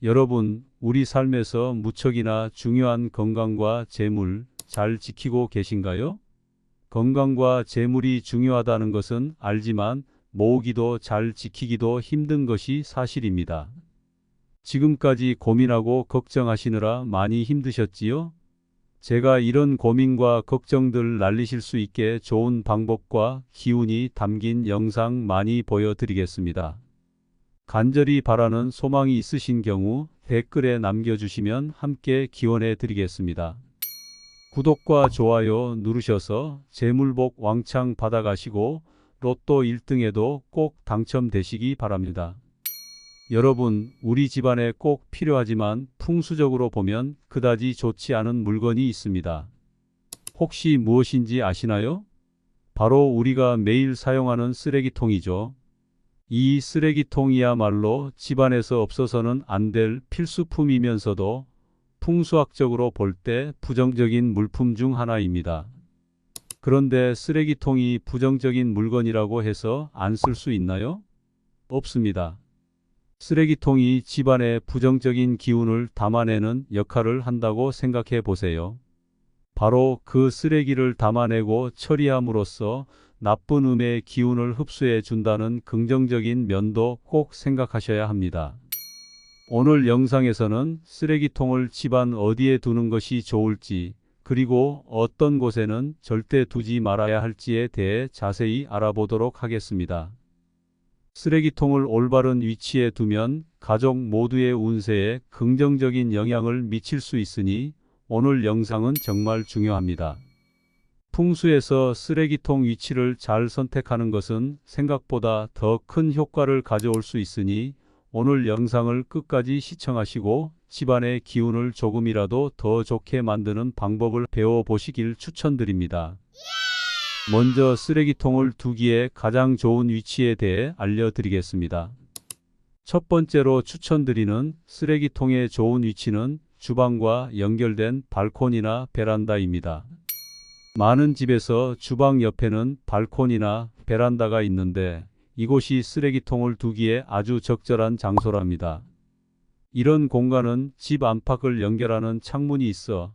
여러분, 우리 삶에서 무척이나 중요한 건강과 재물 잘 지키고 계신가요? 건강과 재물이 중요하다는 것은 알지만 모으기도 잘 지키기도 힘든 것이 사실입니다. 지금까지 고민하고 걱정하시느라 많이 힘드셨지요? 제가 이런 고민과 걱정들 날리실 수 있게 좋은 방법과 기운이 담긴 영상 많이 보여드리겠습니다. 간절히 바라는 소망이 있으신 경우 댓글에 남겨주시면 함께 기원해 드리겠습니다. 구독과 좋아요 누르셔서 재물복 왕창 받아가시고 로또 1등에도 꼭 당첨되시기 바랍니다. 여러분, 우리 집안에 꼭 필요하지만 풍수적으로 보면 그다지 좋지 않은 물건이 있습니다. 혹시 무엇인지 아시나요? 바로 우리가 매일 사용하는 쓰레기통이죠. 이 쓰레기통이야말로 집안에서 없어서는 안 될 필수품이면서도 풍수학적으로 볼 때 부정적인 물품 중 하나입니다. 그런데 쓰레기통이 부정적인 물건이라고 해서 안 쓸 수 있나요? 없습니다. 쓰레기통이 집안의 부정적인 기운을 담아내는 역할을 한다고 생각해 보세요. 바로 그 쓰레기를 담아내고 처리함으로써 나쁜 음의 기운을 흡수해 준다는 긍정적인 면도 꼭 생각하셔야 합니다. 오늘 영상에서는 쓰레기통을 집안 어디에 두는 것이 좋을지, 그리고 어떤 곳에는 절대 두지 말아야 할지에 대해 자세히 알아보도록 하겠습니다. 쓰레기통을 올바른 위치에 두면 가족 모두의 운세에 긍정적인 영향을 미칠 수 있으니 오늘 영상은 정말 중요합니다. 풍수에서 쓰레기통 위치를 잘 선택하는 것은 생각보다 더 큰 효과를 가져올 수 있으니 오늘 영상을 끝까지 시청하시고 집안의 기운을 조금이라도 더 좋게 만드는 방법을 배워보시길 추천드립니다. 먼저 쓰레기통을 두기에 가장 좋은 위치에 대해 알려드리겠습니다. 첫 번째로 추천드리는 쓰레기통의 좋은 위치는 주방과 연결된 발코니나 베란다입니다. 많은 집에서 주방 옆에는 발코니나 베란다가 있는데 이곳이 쓰레기통을 두기에 아주 적절한 장소랍니다. 이런 공간은 집 안팎을 연결하는 창문이 있어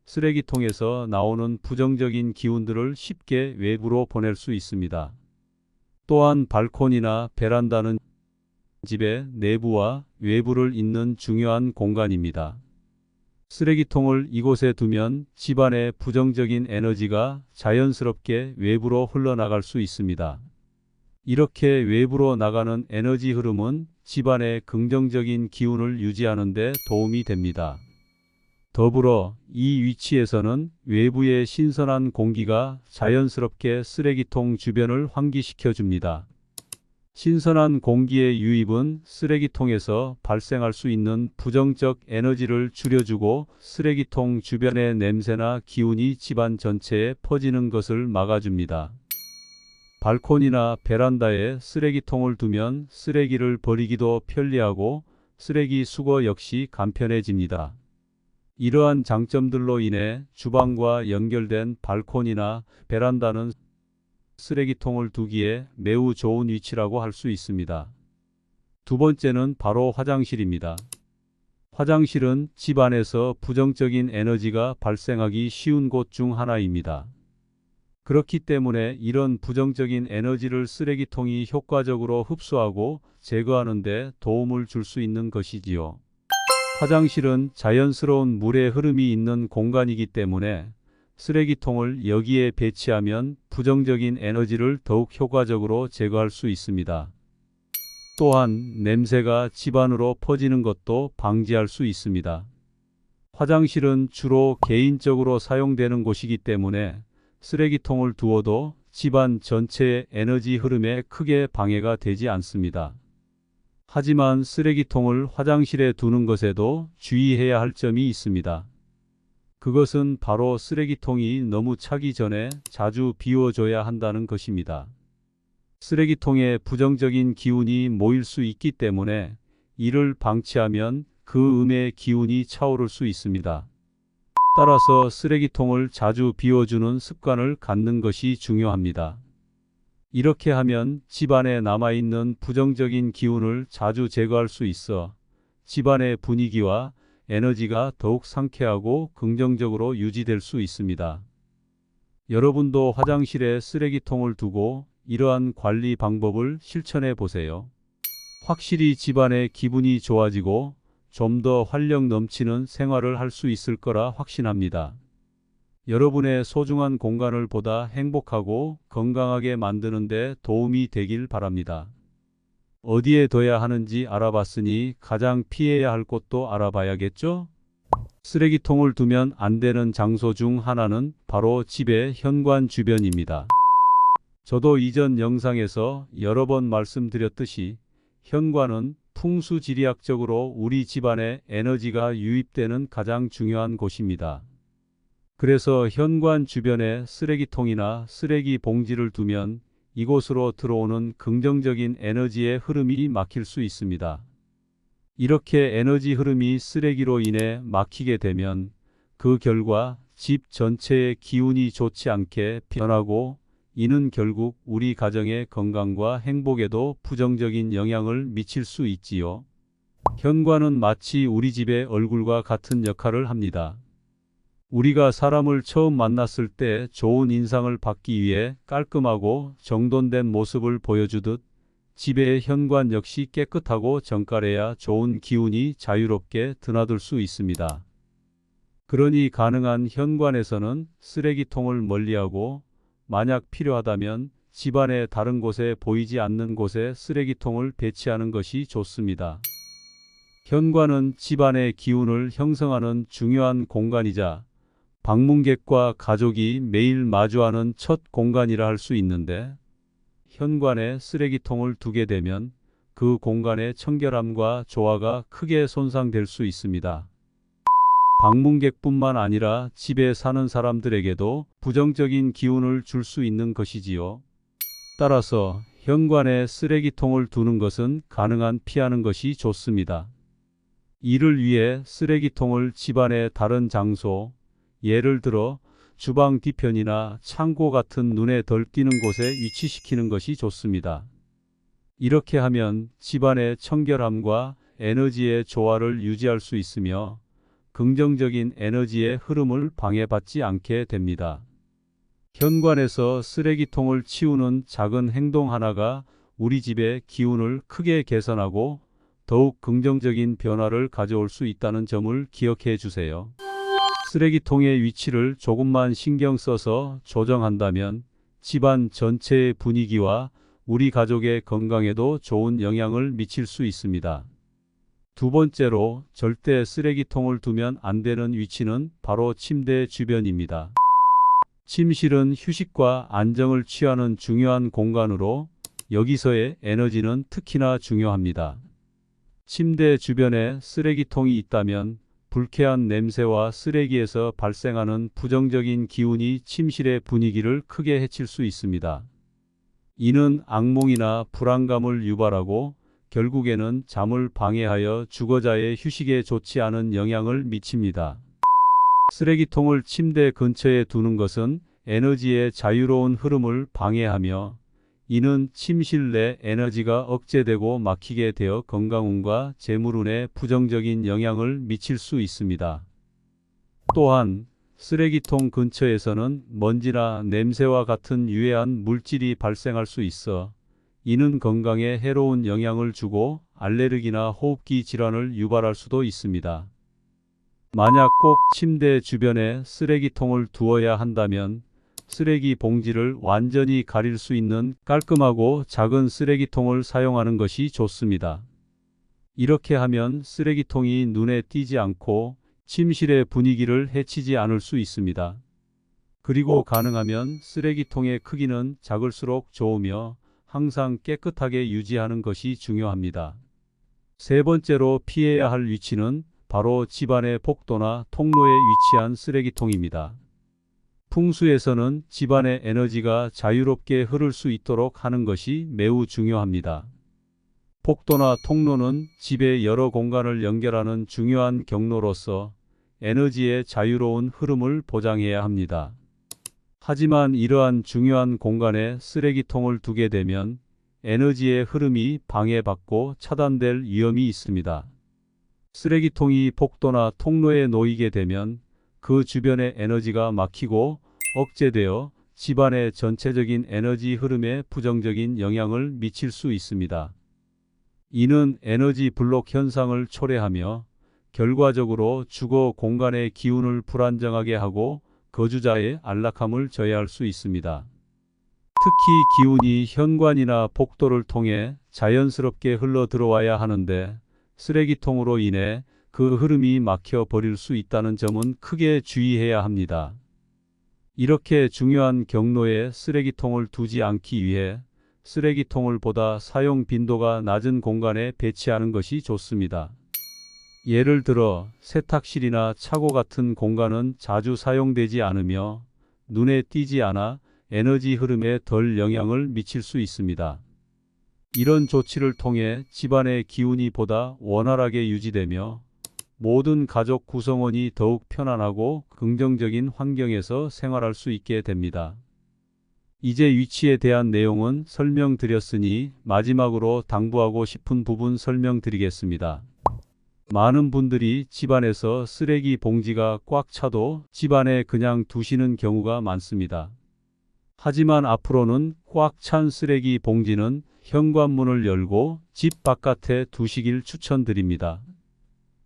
쓰레기통에서 나오는 부정적인 기운들을 쉽게 외부로 보낼 수 있습니다. 또한 발코니나 베란다는 집의 내부와 외부를 잇는 중요한 공간입니다. 쓰레기통을 이곳에 두면 집안의 부정적인 에너지가 자연스럽게 외부로 흘러나갈 수 있습니다. 이렇게 외부로 나가는 에너지 흐름은 집안의 긍정적인 기운을 유지하는 데 도움이 됩니다. 더불어 이 위치에서는 외부의 신선한 공기가 자연스럽게 쓰레기통 주변을 환기시켜 줍니다. 신선한 공기의 유입은 쓰레기통에서 발생할 수 있는 부정적 에너지를 줄여주고 쓰레기통 주변의 냄새나 기운이 집안 전체에 퍼지는 것을 막아줍니다. 발코니나 베란다에 쓰레기통을 두면 쓰레기를 버리기도 편리하고 쓰레기 수거 역시 간편해집니다. 이러한 장점들로 인해 주방과 연결된 발코니나 베란다는 쓰레기통을 두기에 매우 좋은 위치라고 할 수 있습니다. 두 번째는 바로 화장실입니다. 화장실은 집 안에서 부정적인 에너지가 발생하기 쉬운 곳 중 하나입니다. 그렇기 때문에 이런 부정적인 에너지를 쓰레기통이 효과적으로 흡수하고 제거하는 데 도움을 줄 수 있는 것이지요. 화장실은 자연스러운 물의 흐름이 있는 공간이기 때문에 쓰레기통을 여기에 배치하면 부정적인 에너지를 더욱 효과적으로 제거할 수 있습니다. 또한 냄새가 집안으로 퍼지는 것도 방지할 수 있습니다. 화장실은 주로 개인적으로 사용되는 곳이기 때문에 쓰레기통을 두어도 집안 전체의 에너지 흐름에 크게 방해가 되지 않습니다. 하지만 쓰레기통을 화장실에 두는 것에도 주의해야 할 점이 있습니다. 그것은 바로 쓰레기통이 너무 차기 전에 자주 비워줘야 한다는 것입니다. 쓰레기통에 부정적인 기운이 모일 수 있기 때문에 이를 방치하면 그 음의 기운이 차오를 수 있습니다. 따라서 쓰레기통을 자주 비워주는 습관을 갖는 것이 중요합니다. 이렇게 하면 집안에 남아있는 부정적인 기운을 자주 제거할 수 있어 집안의 분위기와 에너지가 더욱 상쾌하고 긍정적으로 유지될 수 있습니다. 여러분도 화장실에 쓰레기통을 두고 이러한 관리 방법을 실천해 보세요. 확실히 집안의 기분이 좋아지고 좀 더 활력 넘치는 생활을 할 수 있을 거라 확신합니다. 여러분의 소중한 공간을 보다 행복하고 건강하게 만드는 데 도움이 되길 바랍니다. 어디에 둬야 하는지 알아봤으니 가장 피해야 할 곳도 알아봐야겠죠? 쓰레기통을 두면 안 되는 장소 중 하나는 바로 집의 현관 주변입니다. 저도 이전 영상에서 여러 번 말씀드렸듯이 현관은 풍수지리학적으로 우리 집안에 에너지가 유입되는 가장 중요한 곳입니다. 그래서 현관 주변에 쓰레기통이나 쓰레기 봉지를 두면 이곳으로 들어오는 긍정적인 에너지의 흐름이 막힐 수 있습니다. 이렇게 에너지 흐름이 쓰레기로 인해 막히게 되면 그 결과 집 전체의 기운이 좋지 않게 변하고 이는 결국 우리 가정의 건강과 행복에도 부정적인 영향을 미칠 수 있지요. 현관은 마치 우리 집의 얼굴과 같은 역할을 합니다. 우리가 사람을 처음 만났을 때 좋은 인상을 받기 위해 깔끔하고 정돈된 모습을 보여주듯 집의 현관 역시 깨끗하고 정갈해야 좋은 기운이 자유롭게 드나들 수 있습니다. 그러니 가능한 현관에서는 쓰레기통을 멀리하고 만약 필요하다면 집안의 다른 곳에 보이지 않는 곳에 쓰레기통을 배치하는 것이 좋습니다. 현관은 집안의 기운을 형성하는 중요한 공간이자 방문객과 가족이 매일 마주하는 첫 공간이라 할 수 있는데 현관에 쓰레기통을 두게 되면 그 공간의 청결함과 조화가 크게 손상될 수 있습니다. 방문객뿐만 아니라 집에 사는 사람들에게도 부정적인 기운을 줄 수 있는 것이지요. 따라서 현관에 쓰레기통을 두는 것은 가능한 피하는 것이 좋습니다. 이를 위해 쓰레기통을 집안의 다른 장소, 예를 들어 주방 뒤편이나 창고 같은 눈에 덜 띄는 곳에 위치시키는 것이 좋습니다. 이렇게 하면 집안의 청결함과 에너지의 조화를 유지할 수 있으며 긍정적인 에너지의 흐름을 방해받지 않게 됩니다. 현관에서 쓰레기통을 치우는 작은 행동 하나가 우리 집의 기운을 크게 개선하고 더욱 긍정적인 변화를 가져올 수 있다는 점을 기억해 주세요. 쓰레기통의 위치를 조금만 신경 써서 조정한다면 집안 전체의 분위기와 우리 가족의 건강에도 좋은 영향을 미칠 수 있습니다. 두 번째로 절대 쓰레기통을 두면 안 되는 위치는 바로 침대 주변입니다. 침실은 휴식과 안정을 취하는 중요한 공간으로 여기서의 에너지는 특히나 중요합니다. 침대 주변에 쓰레기통이 있다면 불쾌한 냄새와 쓰레기에서 발생하는 부정적인 기운이 침실의 분위기를 크게 해칠 수 있습니다. 이는 악몽이나 불안감을 유발하고 결국에는 잠을 방해하여 주거자의 휴식에 좋지 않은 영향을 미칩니다. 쓰레기통을 침대 근처에 두는 것은 에너지의 자유로운 흐름을 방해하며 이는 침실 내 에너지가 억제되고 막히게 되어 건강운과 재물운에 부정적인 영향을 미칠 수 있습니다. 또한 쓰레기통 근처에서는 먼지나 냄새와 같은 유해한 물질이 발생할 수 있어 이는 건강에 해로운 영향을 주고 알레르기나 호흡기 질환을 유발할 수도 있습니다. 만약 꼭 침대 주변에 쓰레기통을 두어야 한다면 쓰레기 봉지를 완전히 가릴 수 있는 깔끔하고 작은 쓰레기통을 사용하는 것이 좋습니다. 이렇게 하면 쓰레기통이 눈에 띄지 않고 침실의 분위기를 해치지 않을 수 있습니다. 그리고 가능하면 쓰레기통의 크기는 작을수록 좋으며 항상 깨끗하게 유지하는 것이 중요합니다. 세 번째로 피해야 할 위치는 바로 집안의 복도나 통로에 위치한 쓰레기통입니다. 풍수에서는 집안의 에너지가 자유롭게 흐를 수 있도록 하는 것이 매우 중요합니다. 복도나 통로는 집의 여러 공간을 연결하는 중요한 경로로서 에너지의 자유로운 흐름을 보장해야 합니다. 하지만 이러한 중요한 공간에 쓰레기통을 두게 되면 에너지의 흐름이 방해받고 차단될 위험이 있습니다. 쓰레기통이 복도나 통로에 놓이게 되면 그 주변의 에너지가 막히고 억제되어 집안의 전체적인 에너지 흐름에 부정적인 영향을 미칠 수 있습니다. 이는 에너지 블록 현상을 초래하며 결과적으로 주거 공간의 기운을 불안정하게 하고 거주자의 안락함을 저해할 수 있습니다. 특히 기운이 현관이나 복도를 통해 자연스럽게 흘러 들어와야 하는데 쓰레기통으로 인해 그 흐름이 막혀 버릴 수 있다는 점은 크게 주의해야 합니다. 이렇게 중요한 경로에 쓰레기통을 두지 않기 위해 쓰레기통을 보다 사용 빈도가 낮은 공간에 배치하는 것이 좋습니다. 예를 들어 세탁실이나 차고 같은 공간은 자주 사용되지 않으며 눈에 띄지 않아 에너지 흐름에 덜 영향을 미칠 수 있습니다. 이런 조치를 통해 집안의 기운이 보다 원활하게 유지되며 모든 가족 구성원이 더욱 편안하고 긍정적인 환경에서 생활할 수 있게 됩니다. 이제 위치에 대한 내용은 설명드렸으니 마지막으로 당부하고 싶은 부분 설명드리겠습니다. 많은 분들이 집안에서 쓰레기 봉지가 꽉 차도 집안에 그냥 두시는 경우가 많습니다. 하지만 앞으로는 꽉 찬 쓰레기 봉지는 현관문을 열고 집 바깥에 두시길 추천드립니다.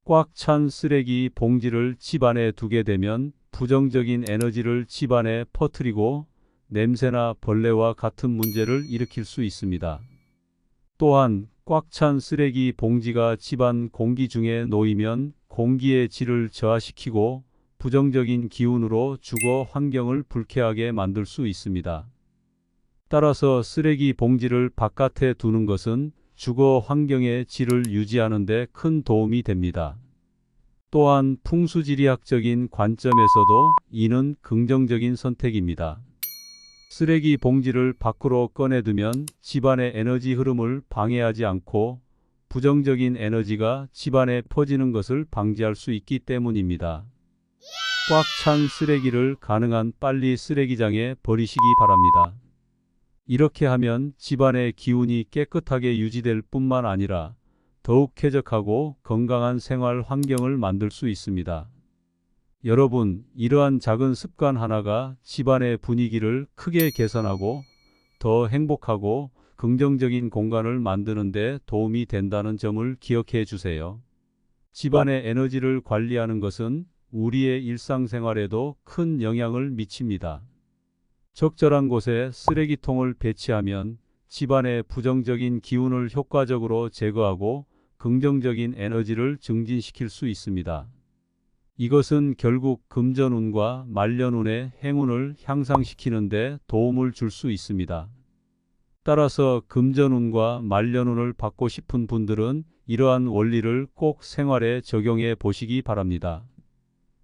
꽉 찬 쓰레기 봉지를 집안에 두게 되면 부정적인 에너지를 집안에 퍼뜨리고 냄새나 벌레와 같은 문제를 일으킬 수 있습니다. 또한 꽉 찬 쓰레기 봉지가 집안 공기 중에 놓이면 공기의 질을 저하시키고 부정적인 기운으로 주거 환경을 불쾌하게 만들 수 있습니다. 따라서 쓰레기 봉지를 바깥에 두는 것은 주거 환경의 질을 유지하는 데 큰 도움이 됩니다. 또한 풍수지리학적인 관점에서도 이는 긍정적인 선택입니다. 쓰레기 봉지를 밖으로 꺼내두면 집안의 에너지 흐름을 방해하지 않고 부정적인 에너지가 집안에 퍼지는 것을 방지할 수 있기 때문입니다. 꽉 찬 쓰레기를 가능한 빨리 쓰레기장에 버리시기 바랍니다. 이렇게 하면 집안의 기운이 깨끗하게 유지될 뿐만 아니라 더욱 쾌적하고 건강한 생활 환경을 만들 수 있습니다. 여러분, 이러한 작은 습관 하나가 집안의 분위기를 크게 개선하고 더 행복하고 긍정적인 공간을 만드는 데 도움이 된다는 점을 기억해 주세요. 집안의 에너지를 관리하는 것은 우리의 일상생활에도 큰 영향을 미칩니다. 적절한 곳에 쓰레기통을 배치하면 집안의 부정적인 기운을 효과적으로 제거하고 긍정적인 에너지를 증진시킬 수 있습니다. 이것은 결국 금전운과 말년운의 행운을 향상시키는 데 도움을 줄 수 있습니다. 따라서 금전운과 말년운을 받고 싶은 분들은 이러한 원리를 꼭 생활에 적용해 보시기 바랍니다.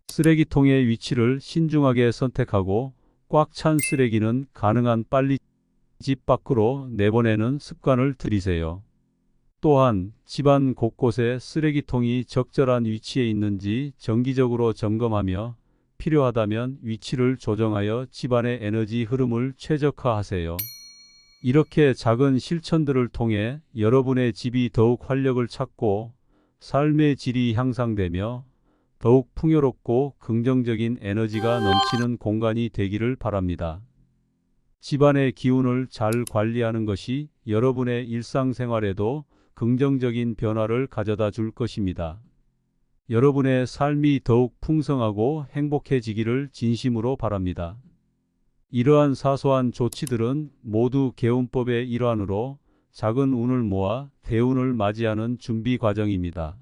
쓰레기통의 위치를 신중하게 선택하고 꽉 찬 쓰레기는 가능한 빨리 집 밖으로 내보내는 습관을 들이세요. 또한 집안 곳곳에 쓰레기통이 적절한 위치에 있는지 정기적으로 점검하며 필요하다면 위치를 조정하여 집안의 에너지 흐름을 최적화하세요. 이렇게 작은 실천들을 통해 여러분의 집이 더욱 활력을 찾고 삶의 질이 향상되며 더욱 풍요롭고 긍정적인 에너지가 넘치는 공간이 되기를 바랍니다. 집안의 기운을 잘 관리하는 것이 여러분의 일상생활에도 긍정적인 변화를 가져다 줄 것입니다. 여러분의 삶이 더욱 풍성하고 행복해지기를 진심으로 바랍니다. 이러한 사소한 조치들은 모두 개운법의 일환으로 작은 운을 모아 대운을 맞이하는 준비 과정입니다.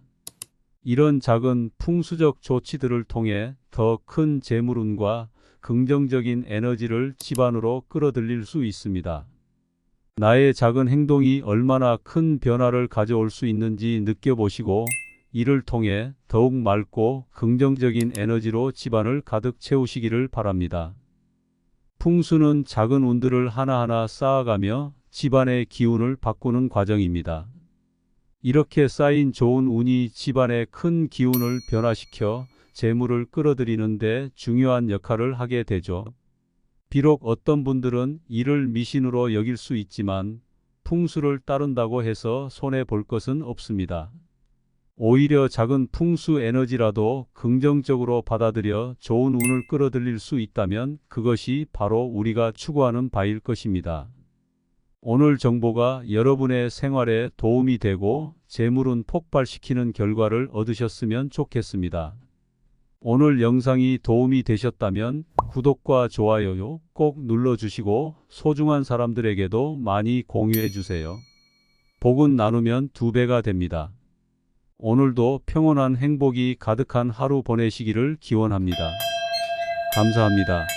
이런 작은 풍수적 조치들을 통해 더 큰 재물운과 긍정적인 에너지를 집안으로 끌어들일 수 있습니다. 나의 작은 행동이 얼마나 큰 변화를 가져올 수 있는지 느껴보시고 이를 통해 더욱 맑고 긍정적인 에너지로 집안을 가득 채우시기를 바랍니다. 풍수는 작은 운들을 하나하나 쌓아가며 집안의 기운을 바꾸는 과정입니다. 이렇게 쌓인 좋은 운이 집안의 큰 기운을 변화시켜 재물을 끌어들이는 데 중요한 역할을 하게 되죠. 비록 어떤 분들은 이를 미신으로 여길 수 있지만 풍수를 따른다고 해서 손해 볼 것은 없습니다. 오히려 작은 풍수 에너지라도 긍정적으로 받아들여 좋은 운을 끌어들일 수 있다면 그것이 바로 우리가 추구하는 바일 것입니다. 오늘 정보가 여러분의 생활에 도움이 되고 재물운 폭발시키는 결과를 얻으셨으면 좋겠습니다. 오늘 영상이 도움이 되셨다면 구독과 좋아요 꼭 눌러주시고 소중한 사람들에게도 많이 공유해주세요. 복은 나누면 2배가 됩니다. 오늘도 평온한 행복이 가득한 하루 보내시기를 기원합니다. 감사합니다.